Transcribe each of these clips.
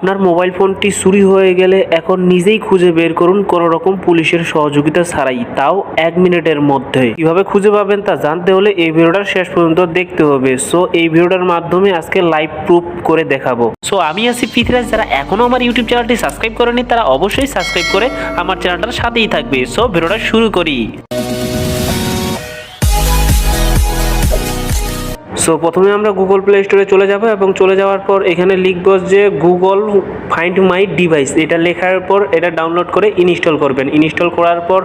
আপনার মোবাইল ফোনটি চুরি হয়ে গেলে এখন নিজেই খুঁজে বের করুন কোনো রকম পুলিশের সহযোগিতা ছাড়াই, তাও 1 মিনিটের মধ্যে। কিভাবে খুঁজে পাবেন তা জানতে হলে এই ভিডিওটা শেষ পর্যন্ত দেখতে হবে। সো এই ভিডিওটার মাধ্যমে আজকে লাইভ প্রুফ করে দেখাবো। সো আমি আছি পৃথ্বীরাজ। যারা এখনো আমার ইউটিউব চ্যানেলটি সাবস্ক্রাইব করেনি তারা অবশ্যই সাবস্ক্রাইব করে আমার চ্যানেলটার সাথেই থাকবে। সো ভিডিওটা শুরু করি। সো প্রথমে আমরা গুগল প্লে স্টোরে চলে যাব এবং চলে যাওয়ার পর এখানে লিখব যে গুগল ফাইন্ড মাই ডিভাইস। এটা লেখার পর এটা ডাউনলোড করে ইনস্টল করবেন। ইনস্টল করার পর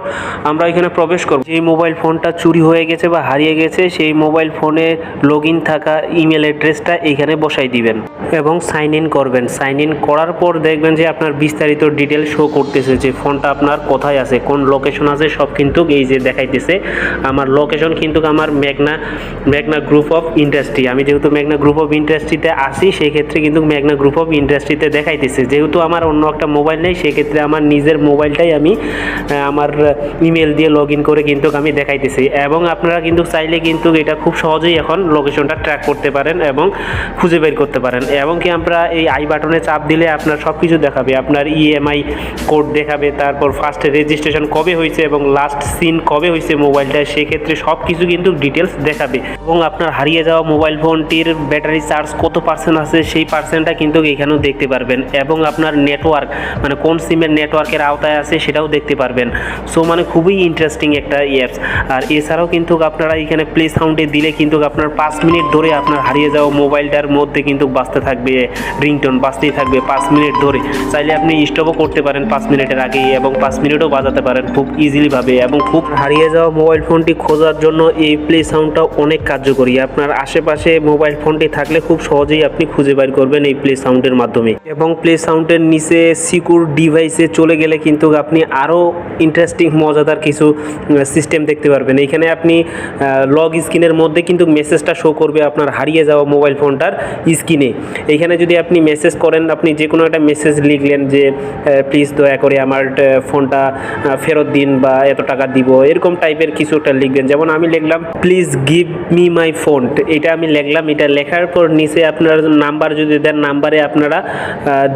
আমরা এখানে প্রবেশ করব। যে মোবাইল ফোনটা চুরি হয়ে গেছে বা হারিয়ে গেছে সেই মোবাইল ফোনে লগ ইন থাকা ইমেল অ্যাড্রেসটা এখানে বসাই দিবেন এবং সাইন ইন করবেন। সাইন ইন করার পর দেখবেন যে আপনার বিস্তারিত ডিটেল শো করতেছে যে ফোনটা আপনার কোথায় আছে, কোন লোকেশন আছে, সব কিন্তু এই যে দেখাইতেছে। আমার লোকেশন কিন্তু আমার মেঘনা গ্রুপ অফ ইন্ডাস্ট্রি। আমি যেহেতু মেঘনা গ্রুপ অফ ইন্ডাস্ট্রিতে আসি সেই ক্ষেত্রে কিন্তু মেঘনা গ্রুপ অফ ইন্ডাস্ট্রিতে দেখাইতেছে। যেহেতু আমার অন্য একটা মোবাইল নেই সেক্ষেত্রে আমার নিজের মোবাইলটাই আমি আমার ইমেল দিয়ে লগ ইন করে কিন্তু আমি দেখাইতেছি। এবং আপনারা কিন্তু চাইলে কিন্তু এটা খুব সহজেই এখন লোকেশনটা ট্র্যাক করতে পারেন এবং খুঁজে বের করতে পারেন। এবং কি আমরা এই আই বাটনে চাপ দিলে আপনার সব কিছু দেখাবে। আপনার ইএমআই কোড দেখাবে, তারপর ফার্স্ট রেজিস্ট্রেশন কবে হয়েছে এবং লাস্ট সিন কবে হয়েছে মোবাইলটা, সেক্ষেত্রে সব কিছু কিন্তু ডিটেলস দেখাবে। এবং আপনার হারিয়ে যাওয়া মোবাইল ফোনটির ব্যাটারি চার্জ কত পার্সেন্ট আছে সেই পার্সেন্টটা কিন্তু এখানেও দেখতে পারবেন। এবং আপনার নেটওয়ার্ক মানে কোন সিমের নেটওয়ার্কের আওতায় আছে সেটাও দেখতে পারবেন। সো মানে খুবই ইন্টারেস্টিং একটা অ্যাপস। আর এছাড়াও কিন্তু আপনারা এখানে প্লে সাউন্ডে দিলে কিন্তু আপনার 5 মিনিট ধরে আপনার হারিয়ে যাওয়া মোবাইলটার মধ্যে কিন্তু বাজতে থাকবে, রিংটোন বাজতেই থাকবে 5 মিনিট ধরে। চাইলে আপনি স্টপও করতে পারেন 5 মিনিটের আগেই এবং 5 মিনিটও বাজাতে পারেন খুব ইজিলিভাবে। এবং খুব হারিয়ে যাওয়া মোবাইল ফোনটি খোঁজার জন্য এই প্লে সাউন্ডটা অনেক কার্যকরী। আপনার আশেপাশে মোবাইল ফোনটি থাকলে খুব সহজেই আপনি খুঁজে বের করবেন এই প্লে সাউন্ডের মাধ্যমে। এবং প্লে সাউন্ডের নিচে সিকিউর ডিভাইসে চলে গেলে কিন্তু আপনি আরও ইন্টারেস্টিং মজাদার কিছু সিস্টেম দেখতে পারবেন। এখানে আপনি লগ স্ক্রিনের মধ্যে কিন্তু মেসেজটা শো করবে আপনার হারিয়ে যাওয়া মোবাইল ফোনটার স্ক্রিনে। এখানে যদি আপনি মেসেজ করেন, আপনি যে কোনো একটা মেসেজ লিখলেন যে প্লিজ দয়া করে আমার ফোনটা ফেরত দিন বা এত টাকা দিব, এরকম টাইপের কিছু একটা লিখবেন। যেমন আমি লিখলাম please give me my phone, এটা আমি লিখলাম। এটা লেখার পর নিচে আপনার নাম্বার যদি দেন, নাম্বারে আপনারা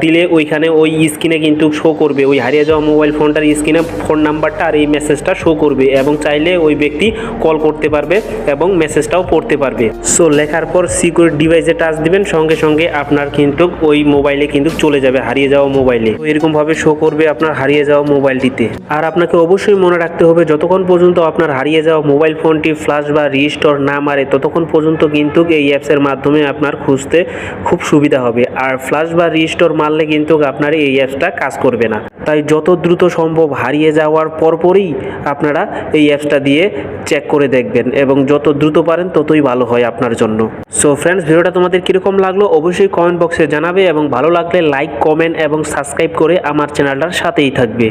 দিলে ওইখানে ওই স্ক্রিনে কিন্তু শো করবে ওই হারিয়ে যাওয়া মোবাইল ফোনটার স্ক্রিনে ফোন নাম্বারটা আর এই মেসেজটা শো করবে। এবং চাইলে ওই ব্যক্তি কল করতে পারবে এবং মেসেজটাও পড়তে পারবে। সো লেখার পর সিকিউর ডিভাইসে টাচ দিবেন, সঙ্গে সঙ্গে আপনার কিন্তু ওই মোবাইলে কিন্তু চলে যাবে হারিয়ে যাওয়া মোবাইলে। তো এরকমভাবে শো করবে আপনার হারিয়ে যাওয়া মোবাইলটিতে। আর আপনাকে অবশ্যই মনে রাখতে হবে যতক্ষণ পর্যন্ত আপনার হারিয়ে যাওয়া মোবাইল ফোনটি ফ্ল্যাশ বা রিস্টোর না মারে ততক্ষণ পর্যন্ত কিন্তু এই অ্যাপসের মাধ্যমে আপনার খুঁজতে খুব সুবিধা হবে। আর ফ্ল্যাশ বা রিস্টোর মারলে কিন্তু আপনার এই অ্যাপসটা কাজ করবে না। তাই যত দ্রুত সম্ভব হারিয়ে যাওয়ার পরপরই আপনারা এই অ্যাপসটা দিয়ে চেক করে দেখবেন এবং যত দ্রুত পারেন ততই ভালো হয় আপনার জন্য। সো ফ্রেন্ডস, ভিডিওটা তোমাদের কীরকম লাগলো অবশ্যই কমেন্ট বক্সে জানাবে এবং ভালো লাগলে লাইক, কমেন্ট এবং সাবস্ক্রাইব করে আমার চ্যানেলটার সাথেই থাকবে।